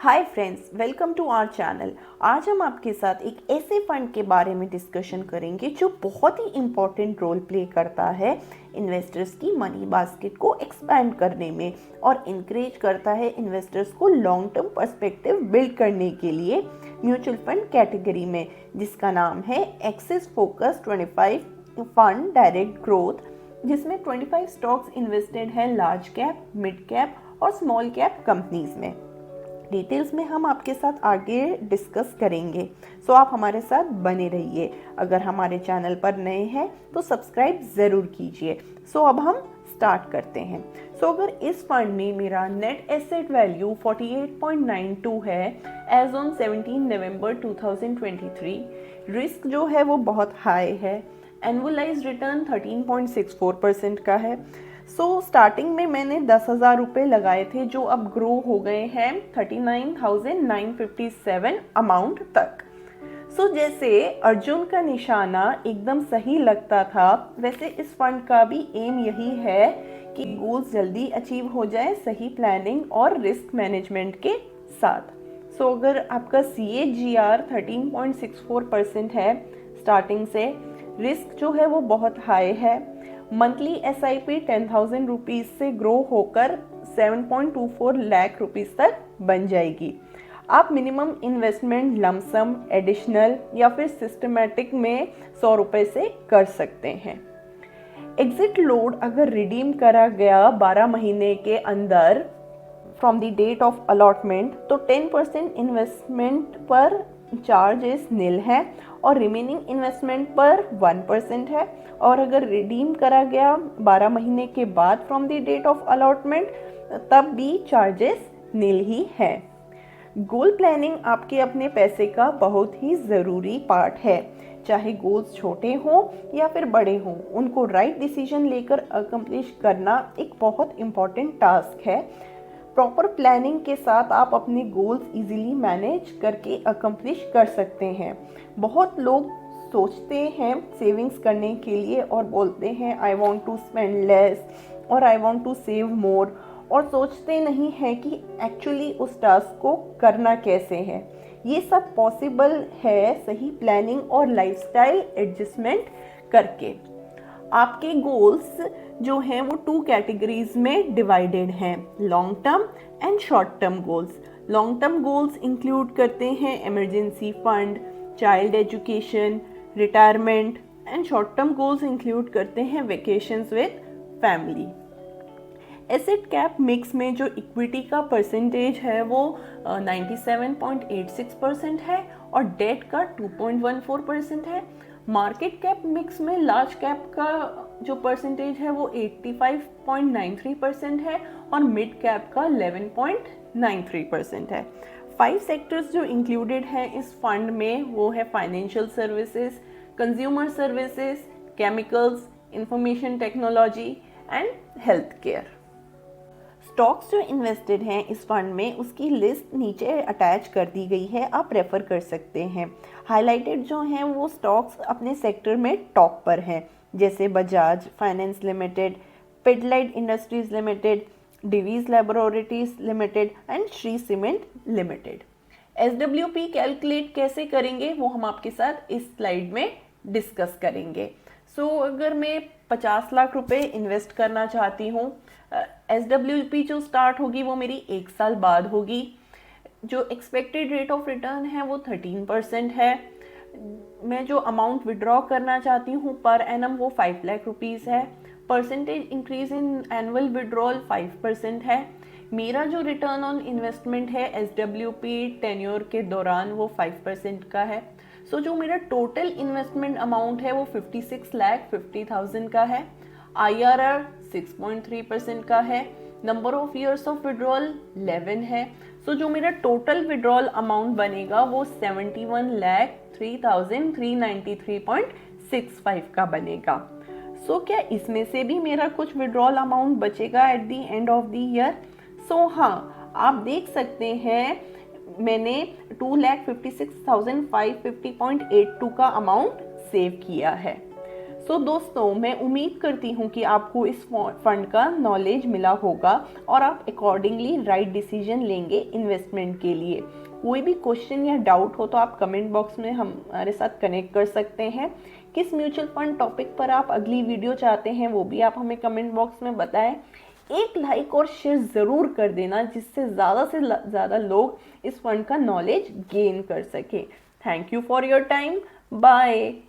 Hi friends, welcome to our channel. आज हम आपके साथ एक ऐसे फंड के बारे में डिस्कशन करेंगे जो बहुत ही इम्पोर्टेंट रोल प्ले करता है इन्वेस्टर्स की मनी बास्केट को एक्सपैंड करने में और इनकरेज करता है इन्वेस्टर्स को लॉन्ग टर्म पर्सपेक्टिव बिल्ड करने के लिए म्यूचुअल फंड कैटेगरी में, जिसका नाम है axis focus 25 fund direct growth, जिसमें 25 स्टॉक्स इन्वेस्टेड है लार्ज कैप, मिड कैप और स्मॉल कैप कंपनीज में। डिटेल्स में हम आपके साथ आगे डिस्कस करेंगे, सो आप हमारे साथ बने रहिए। अगर हमारे चैनल पर नए हैं तो सब्सक्राइब ज़रूर कीजिए। सो अब हम स्टार्ट करते हैं। सो अगर इस फंड में मेरा नेट एसेट वैल्यू 48.92 है एज ऑन 17 नवंबर 2023, रिस्क जो है वो बहुत हाई है, एनुअलाइज रिटर्न 13.64% का है। स्टार्टिंग में मैंने 10,000 रुपये लगाए थे, जो अब ग्रो हो गए हैं 39,957 अमाउंट तक। जैसे अर्जुन का निशाना एकदम सही लगता था, वैसे इस फंड का भी एम यही है कि गोल्स जल्दी अचीव हो जाए सही प्लानिंग और रिस्क मैनेजमेंट के साथ। अगर आपका CAGR 13.64% है स्टार्टिंग से, रिस्क जो है वो बहुत हाई है, मंथली SIP 10,000 रुपीज़ से ग्रो होकर 7.24 लाख रुपीज़ तक बन जाएगी। आप मिनिमम इन्वेस्टमेंट लमसम, एडिशनल या फिर सिस्टमेटिक में 100 रुपये से कर सकते हैं। एग्जिट लोड अगर रिडीम करा गया 12 महीने के अंदर from the date of allotment, तो 10% इन्वेस्टमेंट पर चार्जेस निल है और रिमेनिंग इन्वेस्टमेंट पर 1% है। और अगर रिडीम करा गया 12 महीने के बाद from the date of allotment, तब भी चार्जेस निल ही है। गोल प्लानिंग आपके अपने पैसे का बहुत ही ज़रूरी पार्ट है। चाहे गोल्स छोटे हों या फिर बड़े हों, उनको राइट डिसीजन लेकर अकम्प्लिश करना एक बहुत इम्पॉर्टेंट टास्क है। प्रॉपर प्लानिंग के साथ आप अपने गोल्स इजीली मैनेज करके अकम्प्लिश कर सकते हैं। बहुत लोग सोचते हैं सेविंग्स करने के लिए और बोलते हैं I want to spend less और I want to save more, और सोचते नहीं हैं कि एक्चुअली उस टास्क को करना कैसे है। ये सब पॉसिबल है सही प्लानिंग और लाइफस्टाइल एडजस्टमेंट करके। आपके गोल्स जो हैं वो 2 कैटेगरीज में डिवाइडेड हैं, long term and short term goals. Long term goals include करते हैं emergency fund, child education, retirement, and short term goals include करते हैं vacations with family. Asset cap mix में जो इक्विटी का परसेंटेज है वो 97.86% है और डेट का 2.14% है। मार्केट कैप मिक्स में लार्ज कैप का जो परसेंटेज है वो 85.93% है और मिड कैप का 11.93% है। 5 सेक्टर्स जो इंक्लूडेड हैं इस फंड में वो है financial services, consumer services, chemicals, information technology and health care. Stocks जो इन्वेस्टेड हैं इस फंड में, उसकी लिस्ट नीचे अटैच कर दी गई है, आप रेफर कर सकते हैं। हाईलाइटेड जो हैं वो स्टॉक्स अपने सेक्टर में टॉप पर हैं, जैसे Bajaj finance limited, Pidilite industries limited, Divi's laboratories limited and Shree cement limited. SWP calculate कैसे करेंगे वो हम आपके साथ इस स्लाइड में डिस्कस करेंगे। अगर मैं 50 लाख रुपए इन्वेस्ट करना चाहती हूँ, SWP जो स्टार्ट होगी वो मेरी 1 साल बाद होगी। जो एक्सपेक्टेड रेट ऑफ रिटर्न है वो 13% है। मैं जो अमाउंट विड्रॉ करना चाहती हूँ पर एनम वो 5 लाख रुपीज़ है। Percentage increase in annual withdrawal 5% है। मेरा जो रिटर्न ऑन इन्वेस्टमेंट है SWP टेन्योर के दौरान वो 5% का है। जो मेरा टोटल इन्वेस्टमेंट अमाउंट है वो 56,50,000 का है। IRR 6.3% का है। Number of years of withdrawal 11 है। जो मेरा टोटल विड्रॉल अमाउंट बनेगा वो 71,03,393.65 का बनेगा। क्या इसमें से भी मेरा कुछ विड्रॉल अमाउंट बचेगा at the end of the year? हाँ, आप देख सकते हैं मैंने 2,56,550.82 का अमाउंट सेव किया है। सो दोस्तों, मैं उम्मीद करती हूँ कि आपको इस फंड का नॉलेज मिला होगा और आप अकॉर्डिंगली राइट डिसीजन लेंगे इन्वेस्टमेंट के लिए। कोई भी क्वेश्चन या डाउट हो तो आप कमेंट बॉक्स में हमारे साथ कनेक्ट कर सकते हैं। किस म्यूचुअल फंड टॉपिक पर आप अगली वीडियो चाहते हैं वो भी आप हमें कमेंट बॉक्स में बताएं। एक लाइक और शेयर ज़रूर कर देना जिससे ज़्यादा लोग इस फंड का नॉलेज गेन कर सके। Thank you for your time. Bye.